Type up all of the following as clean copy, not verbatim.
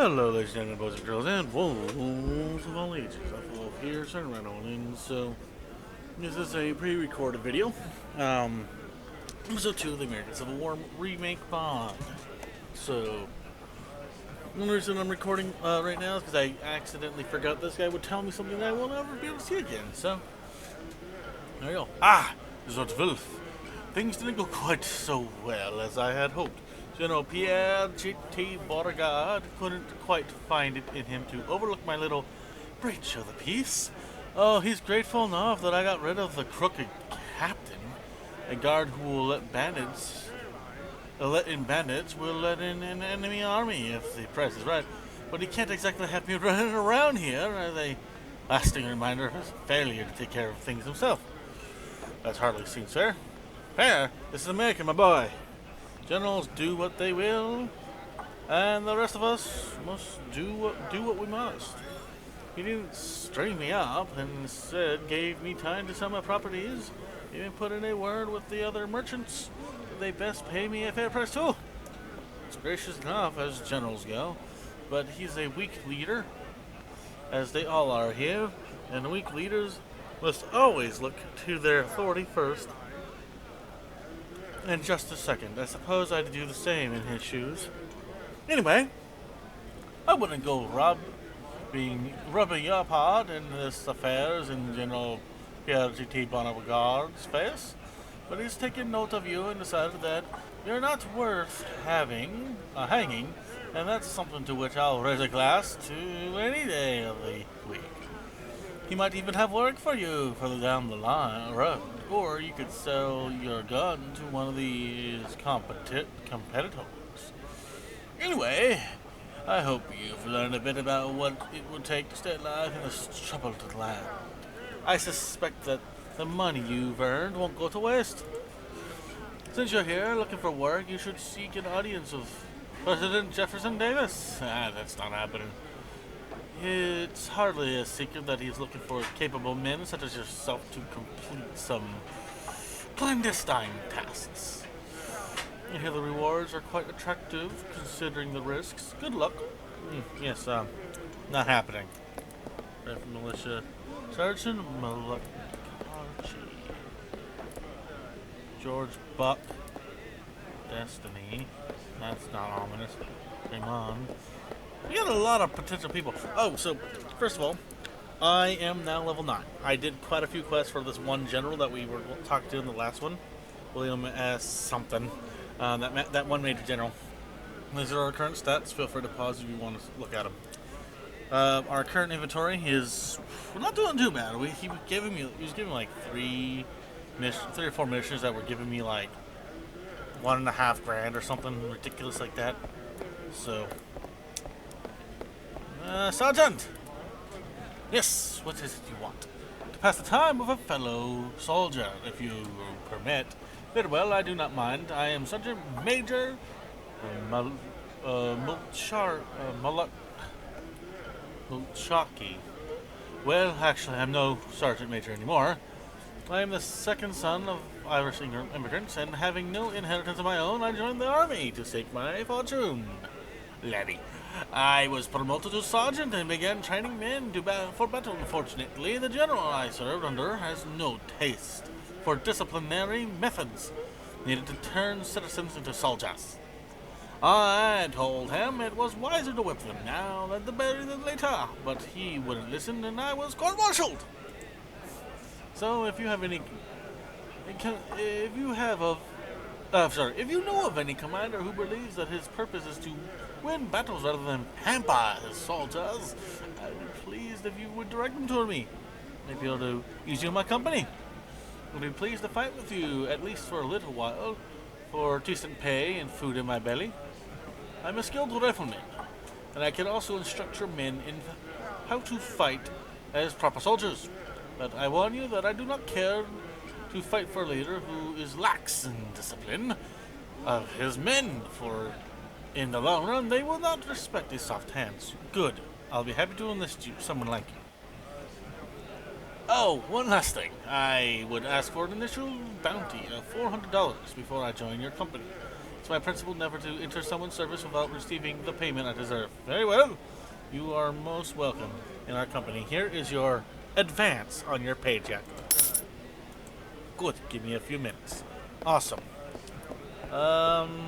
Hello, ladies and gentlemen, boys and girls, and wolves of all ages. I'm Wolf here, turn right on in. So, this is a pre-recorded video. Episode 2 of the American Civil War Remake Bond. So, one reason I'm recording right now is because I accidentally forgot this guy would tell me something that I will never be able to see again. So, there you go. Resort to Filth. Things didn't go quite so well as I had hoped. General Pierre G.T. Beauregard couldn't quite find it in him to overlook my little breach of the peace. Oh, he's grateful enough that I got rid of the crooked captain. A guard who will let in bandits will let in an enemy army if the price is right. But he can't exactly have me running around here as a lasting reminder of his failure to take care of things himself. That's hardly seen, sir. Fair, this is America, my boy. Generals do what they will, and the rest of us must do what we must. He didn't string me up, and instead gave me time to sell my properties. Even put in a word with the other merchants that they best pay me a fair price too. It's gracious enough as generals go, but he's a weak leader, as they all are here, and weak leaders must always look to their authority first. And just a second, I suppose I'd do the same in his shoes. Anyway, I wouldn't go rubbing your part in this affairs in General Pierre G.T. Beauregard's face, but he's taken note of you and decided that you're not worth hanging, and that's something to which I'll raise a glass to any day of the week. He might even have work for you further down the road, or you could sell your gun to one of these competitors. Anyway, I hope you've learned a bit about what it would take to stay alive in this troubled land. I suspect that the money you've earned won't go to waste. Since you're here looking for work, you should seek an audience with President Jefferson Davis. That's not happening. It's hardly a secret that he's looking for capable men such as yourself to complete some clandestine tasks. I hear the rewards are quite attractive, considering the risks. Good luck. Yes, not happening. Militia Sergeant Malachi. George Buck. Destiny. That's not ominous. Come on. We got a lot of potential people. Oh, so, first of all, I am now level 9. I did quite a few quests for this one general that we were talking to in the last one. William S. something. That one major general. These are our current stats. Feel free to pause if you want to look at them. Our current inventory is... We're not doing too bad. He was giving me like 3 or 4 missions that were giving me like $1.5 grand or something ridiculous like that. So... Sergeant! Yes, what is it you want? To pass the time with a fellow soldier, if you permit. Very well, I do not mind. I am Sergeant Major Mulchaki. Well, actually, I'm no Sergeant Major anymore. I am the second son of Irish immigrants, and having no inheritance of my own, I joined the army to seek my fortune. Laddie. I was promoted to sergeant and began training men for battle. Unfortunately, the general I served under has no taste for disciplinary methods needed to turn citizens into soldiers. I told him it was wiser to whip them now than to bury them later, but he wouldn't listen, and I was court-martialed. So, if you know of any commander who believes that his purpose is to win battles rather than pamper his soldiers, I'd be pleased if you would direct them toward me. I'd be able to use you in my company. I'd be pleased to fight with you, at least for a little while, for decent pay and food in my belly. I'm a skilled rifleman, and I can also instruct your men in how to fight as proper soldiers. But I warn you that I do not care to fight for a leader who is lax in discipline of his men, for in the long run they will not respect his soft hands. Good. I'll be happy to enlist you, someone like you. Oh, one last thing. I would ask for an initial bounty of $400 before I join your company. It's my principle never to enter someone's service without receiving the payment I deserve. Very well. You are most welcome in our company. Here is your advance on your paycheck. Good. Give me a few minutes. Awesome. George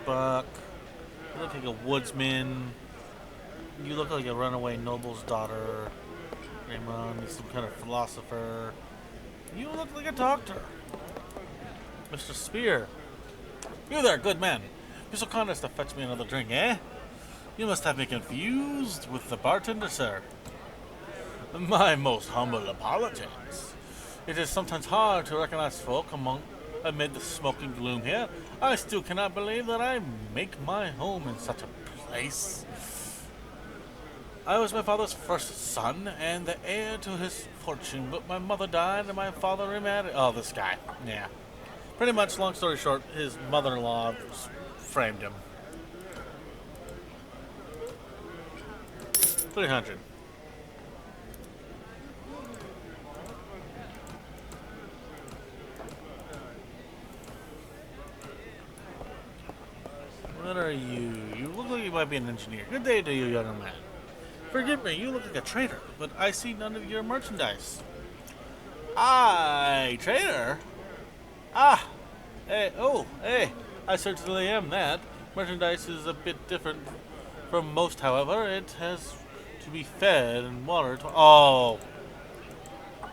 Buck. You look like a woodsman. You look like a runaway noble's daughter. Raymond is some kind of philosopher. You look like a doctor. Mr. Spear. You there, good man. You're so kind as to fetch me another drink, eh? You must have me confused with the bartender, sir. My most humble apologies. It is sometimes hard to recognize folk amid the smoking gloom here. I still cannot believe that I make my home in such a place. I was my father's first son and the heir to his fortune, but my mother died and my father remarried. Oh, this guy. Yeah. Pretty much, long story short, his mother-in-law framed him. 300. What are you? You look like you might be an engineer. Good day to you, young man. Forgive me, you look like a trader, but I see none of your merchandise. Aye, trader? Ah! Hey, hey, I certainly am that. Merchandise is a bit different from most, however. It has to be fed and watered. Oh!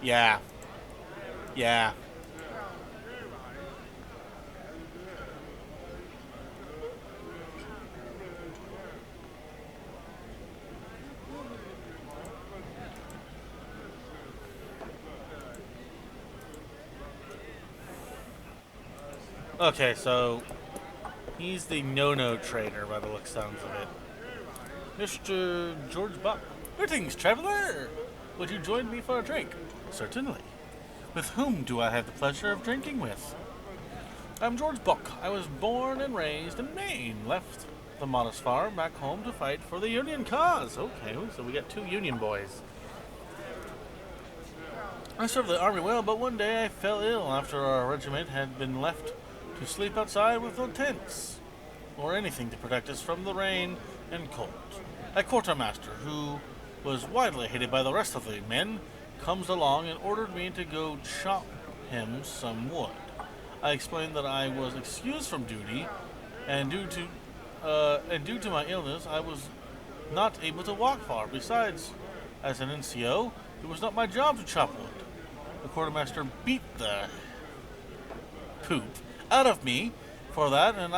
Yeah. Yeah. Okay, so he's the no-no trader by the sounds of it. Mr. George Buck. Greetings, traveler! Would you join me for a drink? Certainly. With whom do I have the pleasure of drinking with? I'm George Buck. I was born and raised in Maine. Left the modest farm back home to fight for the Union cause. Okay, so we got 2 Union boys. I served the army well, but one day I fell ill after our regiment had been left to sleep outside with no tents or anything to protect us from the rain and cold. A quartermaster, who was widely hated by the rest of the men, comes along and ordered me to go chop him some wood. I explained that I was excused from duty, and due to my illness, I was not able to walk far. Besides, as an NCO, it was not my job to chop wood. The quartermaster beat the poop out of me for that, and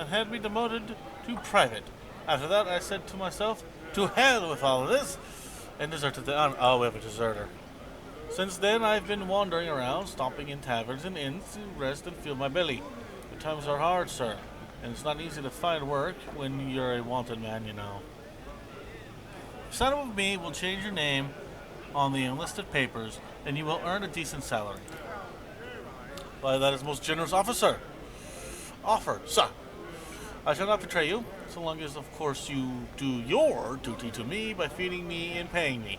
had me demoted to private. After that, I said to myself, to hell with all of this, and deserted the army. Oh, we have a deserter. Since then, I've been wandering around, stopping in taverns and inns to rest and fill my belly. The times are hard, sir, and it's not easy to find work when you're a wanted man, you know. Sign up with me, we'll change your name on the enlisted papers, and you will earn a decent salary. Why, that is most generous offer, sir. I shall not betray you, so long as, of course, you do your duty to me by feeding me and paying me,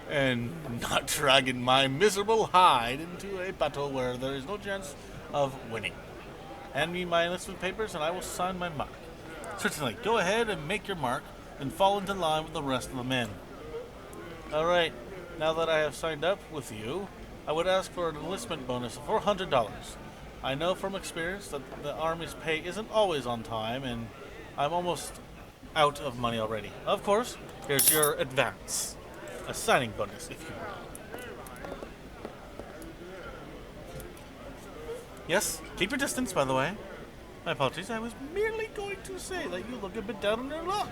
and not dragging my miserable hide into a battle where there is no chance of winning. Hand me my enlistment papers, and I will sign my mark. Certainly, go ahead and make your mark, and fall into line with the rest of the men. All right, now that I have signed up with you, I would ask for an enlistment bonus of $400. I know from experience that the Army's pay isn't always on time, and I'm almost out of money already. Of course, here's your advance. A signing bonus, if you will. Yes, keep your distance, by the way. My apologies, I was merely going to say that you look a bit down on your luck.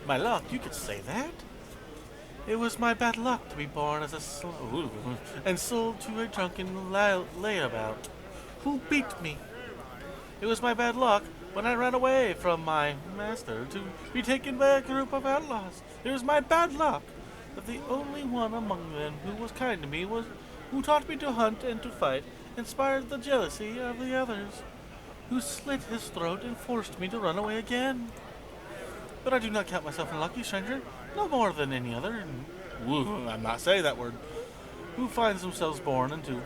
My luck? You could say that. It was my bad luck to be born as a slave and sold to a drunken layabout who beat me. It was my bad luck when I ran away from my master to be taken by a group of outlaws. It was my bad luck that the only one among them who was kind to me was who taught me to hunt and to fight, inspired the jealousy of the others, who slit his throat and forced me to run away again. But I do not count myself a lucky stranger, no more than any other, I'm not saying that word, who finds themselves born into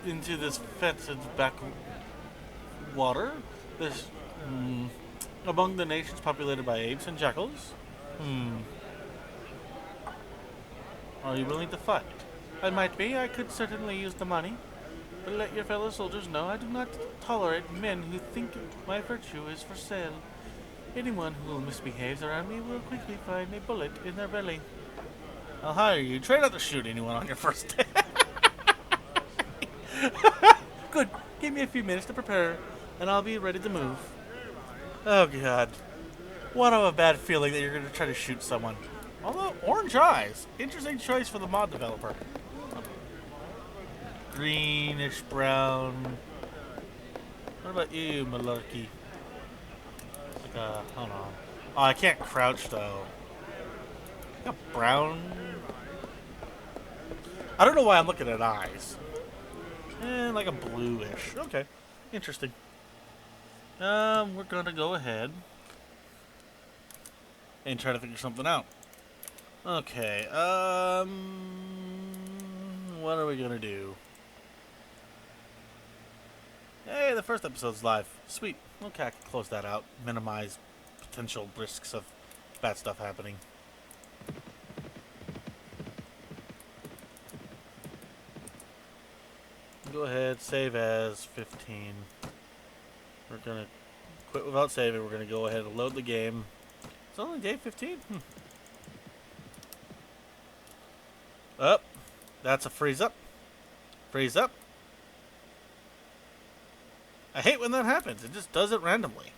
into this fetid backwater. This among the nations populated by apes and jackals. Hmm. Are you willing to fight? I might be. I could certainly use the money. But let your fellow soldiers know I do not tolerate men who think my virtue is for sale. Anyone who misbehaves around me will quickly find a bullet in their belly. I'll hire you. Try not to shoot anyone on your first day. Good. Give me a few minutes to prepare, and I'll be ready to move. Oh, God. What of a bad feeling that you're going to try to shoot someone. Although, orange eyes. Interesting choice for the mod developer. Greenish brown. What about you, Malarkey? Hold on. Oh, I can't crouch, though. Like a brown... I don't know why I'm looking at eyes. Like a bluish. Okay. Interesting. We're gonna go ahead and try to figure something out. Okay, what are we gonna do? Hey, the first episode's live. Sweet. Okay, I can close that out. Minimize potential risks of bad stuff happening. Go ahead, save as 15. We're gonna quit without saving. We're gonna go ahead and load the game. It's only day 15? Up. That's a freeze up. Freeze up. I hate when that happens. It just does it randomly.